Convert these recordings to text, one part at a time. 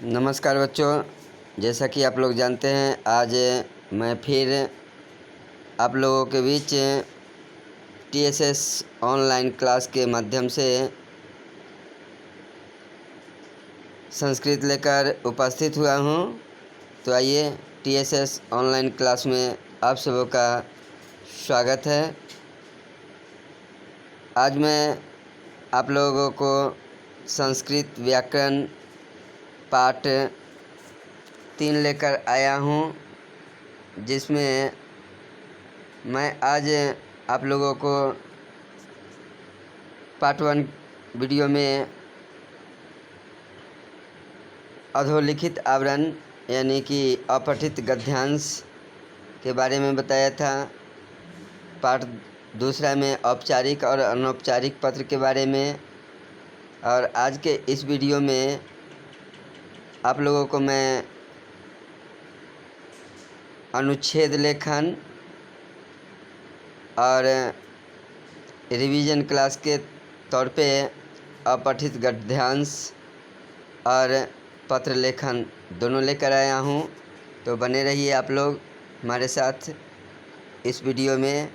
नमस्कार बच्चों, जैसा कि आप लोग जानते हैं, आज मैं फिर आप लोगों के बीच टीएसएस ऑनलाइन क्लास के माध्यम से संस्कृत लेकर उपस्थित हुआ हूँ। तो आइए, टीएसएस ऑनलाइन क्लास में आप सबों का स्वागत है। आज मैं आप लोगों को संस्कृत व्याकरण पाठ 3 लेकर आया हूँ, जिसमें मैं आज आप लोगों को पार्ट 1 वीडियो में अधोलिखित आवरण यानी कि अपठित गद्यांश के बारे में बताया था। पार्ट 2 में औपचारिक और अनौपचारिक पत्र के बारे में, और आज के इस वीडियो में आप लोगों को मैं अनुच्छेद लेखन और रिवीजन क्लास के तौर पे अपठित गद्यांश और पत्र लेखन दोनों लेकर आया हूँ। तो बने रहिए आप लोग हमारे साथ इस वीडियो में।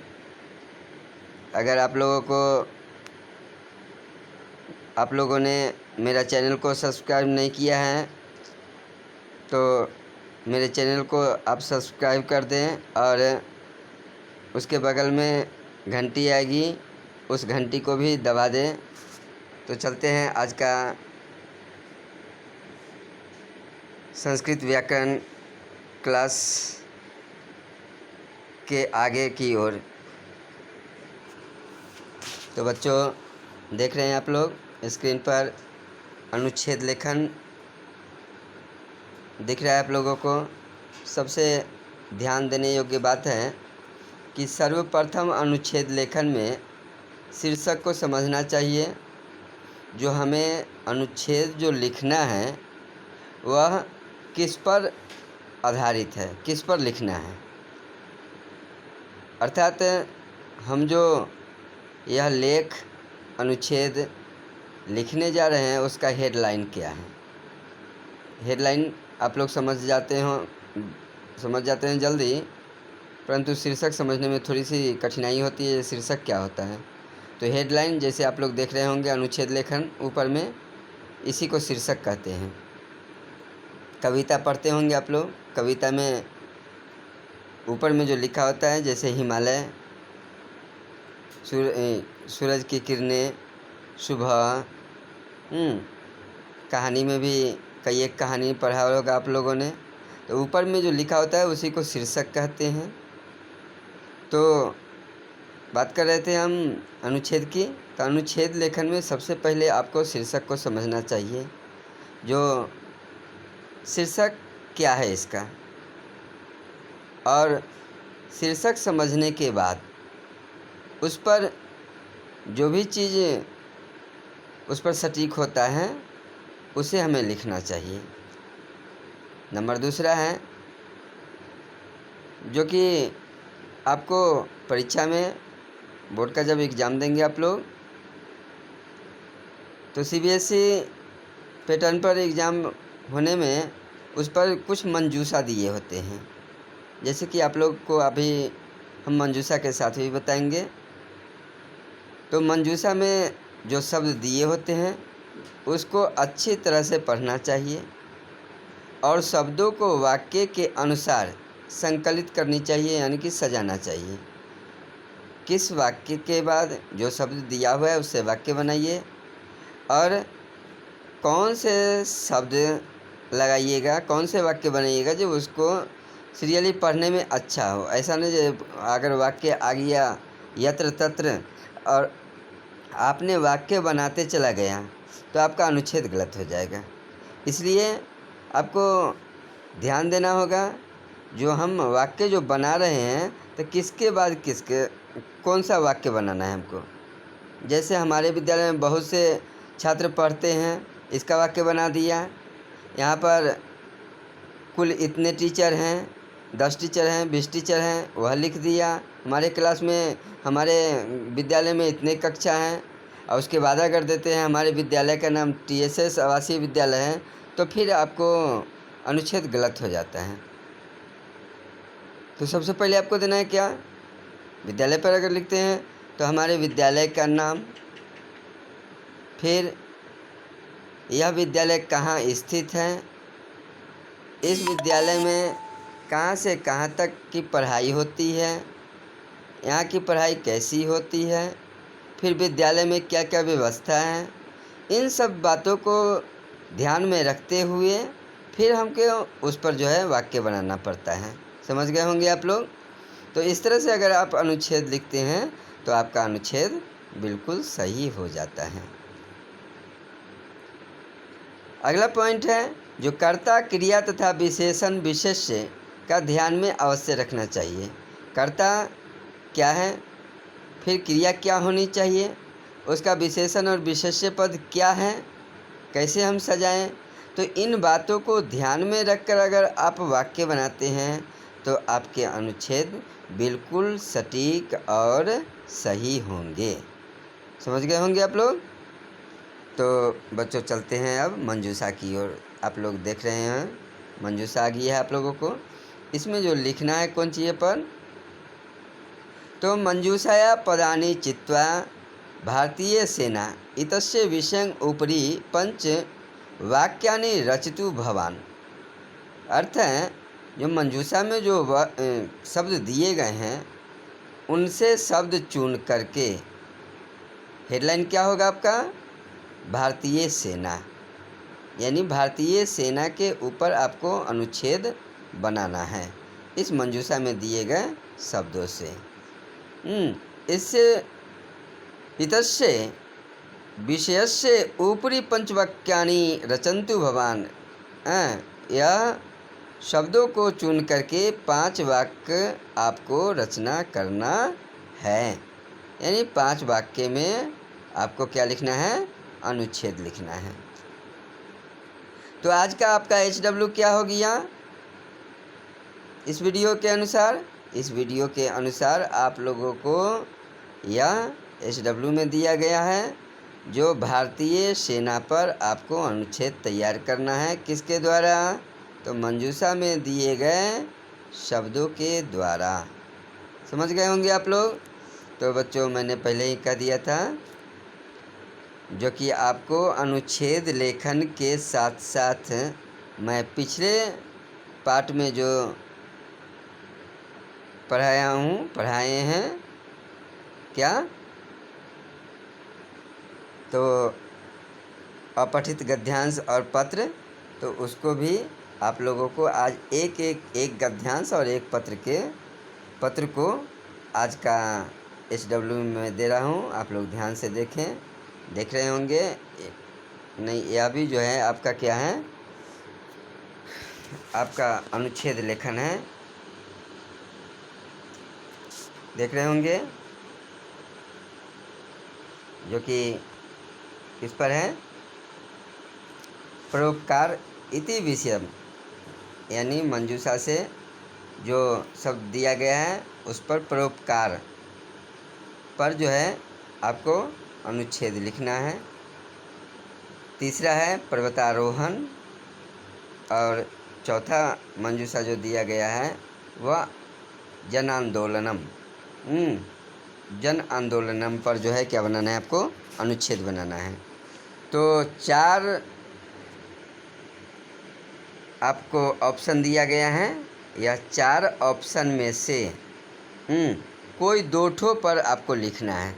अगर आप लोगों ने मेरा चैनल को सब्सक्राइब नहीं किया है तो मेरे चैनल को आप सब्सक्राइब कर दें, और उसके बगल में घंटी आएगी, उस घंटी को भी दबा दें। तो चलते हैं आज का संस्कृत व्याकरण क्लास के आगे की ओर। तो बच्चों, देख रहे हैं आप लोग स्क्रीन पर अनुच्छेद लेखन दिख रहा है आप लोगों को। सबसे ध्यान देने योग्य बात है कि सर्वप्रथम अनुच्छेद लेखन में शीर्षक को समझना चाहिए। जो हमें अनुच्छेद जो लिखना है वह किस पर आधारित है, किस पर लिखना है। अर्थात हम जो यह लेख अनुच्छेद लिखने जा रहे हैं उसका हेडलाइन क्या है। हेडलाइन आप लोग समझ जाते हैं जल्दी, परंतु शीर्षक समझने में थोड़ी सी कठिनाई होती है। शीर्षक क्या होता है? तो हेडलाइन, जैसे आप लोग देख रहे होंगे अनुच्छेद लेखन ऊपर में, इसी को शीर्षक कहते हैं। कविता पढ़ते होंगे आप लोग, कविता में ऊपर में जो लिखा होता है, जैसे हिमालय, सूरज की किरणें, सुबह। कहानी में भी कई एक कहानी पढ़ा होगा आप लोगों ने। तो ऊपर में जो लिखा होता है उसी को शीर्षक कहते हैं। तो बात कर रहे थे हम अनुच्छेद की। तो अनुच्छेद लेखन में सबसे पहले आपको शीर्षक को समझना चाहिए। जो शीर्षक क्या है इसका, और शीर्षक समझने के बाद उस पर जो भी चीज़ उस पर सटीक होता है उसे हमें लिखना चाहिए। नंबर 2 है जो कि आपको परीक्षा में, बोर्ड का जब एग्ज़ाम देंगे आप लोग, तो सीबीएसई पैटर्न पर एग्ज़ाम होने में उस पर कुछ मंजूषा दिए होते हैं। जैसे कि आप लोग को अभी हम मंजूषा के साथ भी बताएंगे। तो मंजूषा में जो शब्द दिए होते हैं उसको अच्छी तरह से पढ़ना चाहिए, और शब्दों को वाक्य के अनुसार संकलित करनी चाहिए, यानी कि सजाना चाहिए। किस वाक्य के बाद जो शब्द दिया हुआ है उससे वाक्य बनाइए, और कौन से शब्द लगाइएगा, कौन से वाक्य बनाइएगा जो उसको सीरियली पढ़ने में अच्छा हो। ऐसा नहीं जो अगर वाक्य आ गया यत्र तत्र और आपने वाक्य बनाते चला गया तो आपका अनुच्छेद गलत हो जाएगा। इसलिए आपको ध्यान देना होगा, जो हम वाक्य जो बना रहे हैं तो किसके बाद किसके, कौन सा वाक्य बनाना है हमको। जैसे हमारे विद्यालय में बहुत से छात्र पढ़ते हैं, इसका वाक्य बना दिया। यहाँ पर कुल इतने टीचर हैं, 10 टीचर हैं, 20 टीचर हैं, वह लिख दिया। हमारे क्लास में, हमारे विद्यालय में इतने कक्षा हैं, और उसके बाद अगर देते हैं हमारे विद्यालय का नाम टीएसएस आवासीय विद्यालय है, तो फिर आपको अनुच्छेद गलत हो जाता है। तो सबसे पहले आपको देना है क्या, विद्यालय पर अगर लिखते हैं तो हमारे विद्यालय का नाम, फिर यह विद्यालय कहाँ स्थित है, इस विद्यालय में कहाँ से कहाँ तक की पढ़ाई होती है, यहाँ की पढ़ाई कैसी होती है, फिर विद्यालय में क्या क्या व्यवस्था है। इन सब बातों को ध्यान में रखते हुए फिर हमको उस पर जो है वाक्य बनाना पड़ता है। समझ गए होंगे आप लोग। तो इस तरह से अगर आप अनुच्छेद लिखते हैं तो आपका अनुच्छेद बिल्कुल सही हो जाता है। अगला पॉइंट है जो कर्ता, क्रिया तथा विशेषण विशेष्य का ध्यान में अवश्य रखना चाहिए। कर्ता क्या है, फिर क्रिया क्या होनी चाहिए, उसका विशेषण और विशेष्य पद क्या है, कैसे हम सजाएं। तो इन बातों को ध्यान में रखकर अगर आप वाक्य बनाते हैं तो आपके अनुच्छेद बिल्कुल सटीक और सही होंगे। समझ गए होंगे आप लोग। तो बच्चों चलते हैं अब मंजूषा की ओर। आप लोग देख रहे हैं मंजूषा आ गई है आप लोगों को। इसमें जो लिखना है कौन चीज़ पर, तो मंजूषाया पदानि चित्वा भारतीय सेना इतस्य विषयं उपरि पंच वाक्यानि रचितु भवान। अर्थ है जो मंजूषा में जो शब्द दिए गए हैं उनसे शब्द चुन करके, हेडलाइन क्या होगा आपका, भारतीय सेना, यानी भारतीय सेना के ऊपर आपको अनुच्छेद बनाना है इस मंजूषा में दिए गए शब्दों से। इससे इतस्य विषयस्य ऊपरी पंचवाक्यानि रचन्तु भवान। यह शब्दों को चुन करके 5 वाक्य आपको रचना करना है, यानी 5 वाक्य में आपको क्या लिखना है, अनुच्छेद लिखना है। तो आज का आपका HW क्या हो गया इस वीडियो के अनुसार। इस वीडियो के अनुसार आप लोगों को यह HW में दिया गया है जो भारतीय सेना पर आपको अनुच्छेद तैयार करना है। किसके द्वारा, तो मंजूषा में दिए गए शब्दों के द्वारा। समझ गए होंगे आप लोग। तो बच्चों मैंने पहले ही कह दिया था जो कि आपको अनुच्छेद लेखन के साथ साथ मैं पिछले पार्ट में जो पढ़ाए हैं क्या, तो अपठित गद्यांश और पत्र, तो उसको भी आप लोगों को आज एक गद्यांश और एक पत्र को आज का HW में दे रहा हूँ। आप लोग ध्यान से देख रहे होंगे। नहीं, यह भी जो है आपका क्या है, आपका अनुच्छेद लेखन है, देख रहे होंगे, जो कि किस पर है, परोपकार इति विषयम, यानी मंजूषा से जो शब्द दिया गया है उस पर परोपकार पर जो है आपको अनुच्छेद लिखना है। तीसरा है पर्वतारोहण, और चौथा मंजूषा जो दिया गया है वह जन आंदोलनम पर जो है क्या बनाना है, आपको अनुच्छेद बनाना है। तो 4 आपको ऑप्शन दिया गया है। यह 4 ऑप्शन में से कोई 2 ठो पर आपको लिखना है।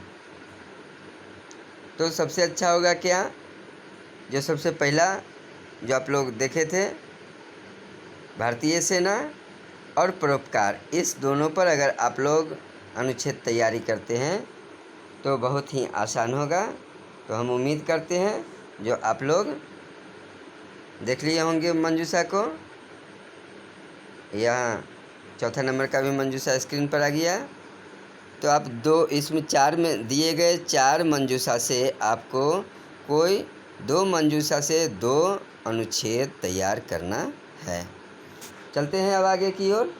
तो सबसे अच्छा होगा क्या, जो सबसे पहला जो आप लोग देखे थे भारतीय सेना और परोपकार, इस दोनों पर अगर आप लोग अनुच्छेद तैयारी करते हैं तो बहुत ही आसान होगा। तो हम उम्मीद करते हैं जो आप लोग देख लिए होंगे मंजूषा को। यहाँ चौथा नंबर का भी मंजूषा स्क्रीन पर आ गया। तो आप इसमें 4 में दिए गए 4 मंजूषा से आपको कोई 2 मंजूषा से 2 अनुच्छेद तैयार करना है। चलते हैं अब आगे की ओर,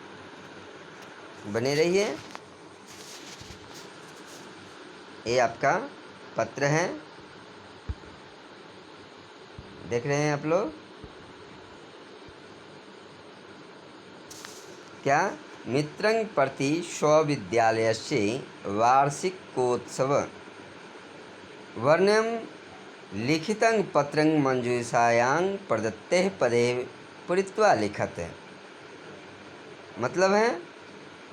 बने रहिए। ये आपका पत्र है, देख रहे हैं आप लोग। क्या मित्रं प्रति स्वविद्यालयस्य वार्षिकोत्सव वर्ण्यं लिखितं पत्रं मंजूषायां प्रदत्ते पदे पूरित्वा लिखत। मतलब है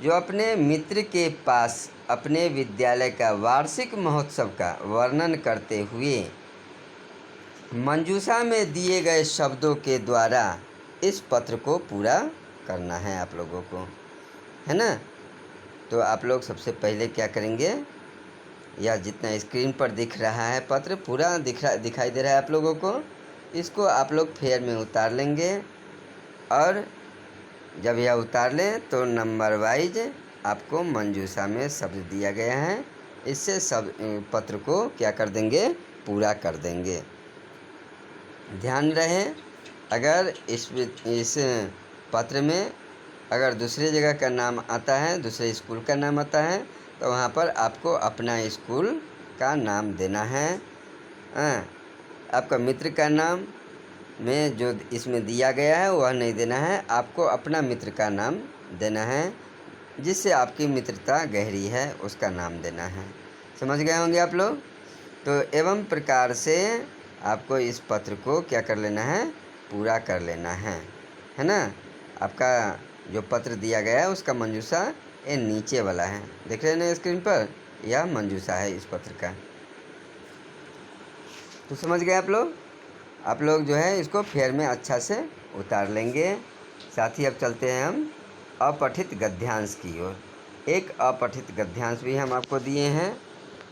जो अपने मित्र के पास अपने विद्यालय का वार्षिक महोत्सव का वर्णन करते हुए मंजूषा में दिए गए शब्दों के द्वारा इस पत्र को पूरा करना है आप लोगों को, है ना। तो आप लोग सबसे पहले क्या करेंगे, यह जितना स्क्रीन पर दिख रहा है पत्र पूरा दिखाई दे रहा है आप लोगों को, इसको आप लोग फेयर में उतार लेंगे। और जब यह उतार लें तो नंबर वाइज आपको मंजूषा में शब्द दिया गया है, इससे सब पत्र को क्या कर देंगे, पूरा कर देंगे। ध्यान रहे अगर इस पत्र में अगर दूसरी जगह का नाम आता है, दूसरे स्कूल का नाम आता है, तो वहाँ पर आपको अपना स्कूल का नाम देना है। आपका मित्र का नाम में जो इसमें दिया गया है वह नहीं देना है, आपको अपना मित्र का नाम देना है, जिससे आपकी मित्रता गहरी है उसका नाम देना है। समझ गए होंगे आप लोग। तो एवं प्रकार से आपको इस पत्र को क्या कर लेना है, पूरा कर लेना है ना। आपका जो पत्र दिया गया है उसका मंजूषा ये नीचे वाला है, देख रहे हैं ना स्क्रीन पर, यह मंजूषा है इस पत्र का। तो समझ गए आप लोग जो है इसको फेयर में अच्छा से उतार लेंगे। साथ ही अब चलते हैं हम अपठित गद्यांश की ओर। एक अपठित गद्यांश भी हम आपको दिए हैं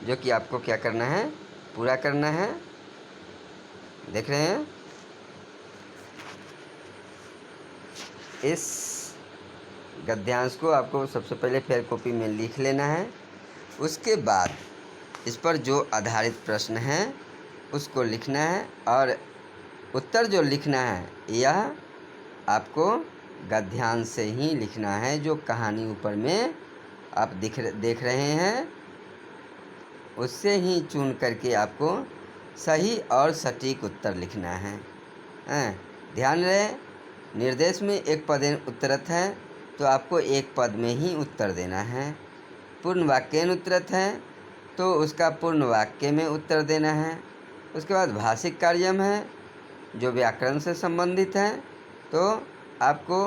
जो कि आपको क्या करना है, पूरा करना है। देख रहे हैं, इस गद्यांश को आपको सबसे पहले फेयर कॉपी में लिख लेना है। उसके बाद इस पर जो आधारित प्रश्न है उसको लिखना है, और उत्तर जो लिखना है यह आपको गद्यांश से ही लिखना है। जो कहानी ऊपर में आप देख रहे हैं उससे ही चुन करके आपको सही और सटीक उत्तर लिखना है। ध्यान रहे निर्देश में एक पद उत्तरत है तो आपको एक पद में ही उत्तर देना है। पूर्ण वाक्यन उत्तरत है तो उसका पूर्ण वाक्य में उत्तर देना है। उसके बाद भाषिक कार्यम है जो व्याकरण से संबंधित है, तो आपको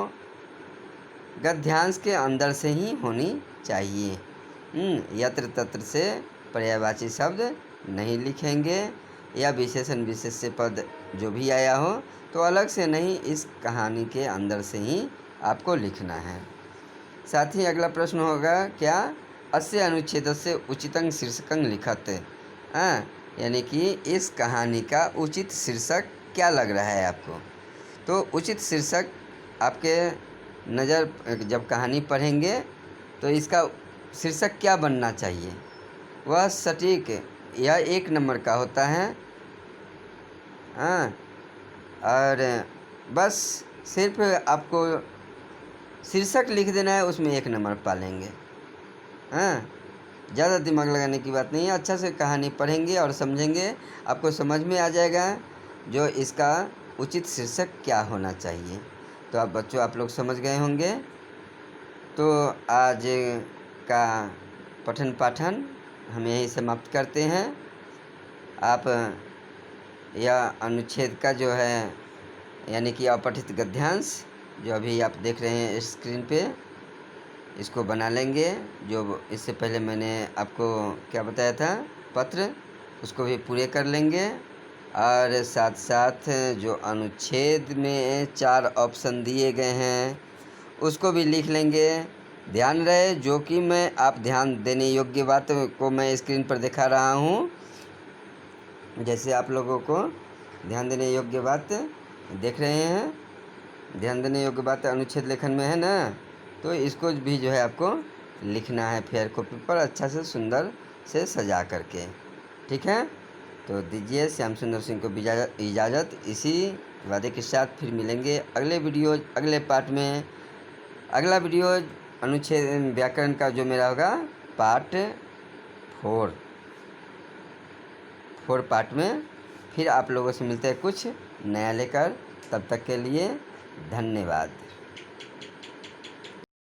गद्यांश के अंदर से ही होनी चाहिए। यत्र तत्र से पर्यायवाची शब्द नहीं लिखेंगे, या विशेषण विशेष्य पद जो भी आया हो तो अलग से नहीं, इस कहानी के अंदर से ही आपको लिखना है। साथ ही अगला प्रश्न होगा क्या, अस्य अनुच्छेद से उचितं शीर्षकं लिखत। यानी कि इस कहानी का उचित शीर्षक क्या लग रहा है आपको। तो उचित शीर्षक आपके नज़र जब कहानी पढ़ेंगे तो इसका शीर्षक क्या बनना चाहिए, वह सटीक या एक नंबर का होता है। और बस सिर्फ आपको शीर्षक लिख देना है, उसमें एक नंबर पालेंगे। ज़्यादा दिमाग लगाने की बात नहीं है। अच्छा से कहानी पढ़ेंगे और समझेंगे, आपको समझ में आ जाएगा जो इसका उचित शीर्षक क्या होना चाहिए। तो आप बच्चों आप लोग समझ गए होंगे। तो आज का पठन पाठन हम यहीं समाप्त करते हैं। आप यह अनुच्छेद का जो है यानी कि अपठित गद्यांश जो अभी आप देख रहे हैं स्क्रीन पे, इसको बना लेंगे। जो इससे पहले मैंने आपको क्या बताया था पत्र, उसको भी पूरे कर लेंगे। और साथ साथ जो अनुच्छेद में 4 ऑप्शन दिए गए हैं उसको भी लिख लेंगे। ध्यान रहे जो कि मैं आप ध्यान देने योग्य बात को मैं स्क्रीन पर दिखा रहा हूँ, जैसे आप लोगों को ध्यान देने योग्य बात देख रहे हैं, ध्यान देने योग्य बात अनुच्छेद लेखन में है ना, तो इसको भी जो है आपको लिखना है फेयर कॉपी पर अच्छा से सुंदर से सजा करके। ठीक है, तो दीजिए श्याम सुंदर सिंह को इजाज़त। इसी वादे के साथ फिर मिलेंगे अगले पार्ट में। अगला वीडियो अनुच्छेद व्याकरण का जो मेरा होगा पार्ट 4 पार्ट में। फिर आप लोगों से मिलते हैं कुछ नया लेकर, तब तक के लिए धन्यवाद।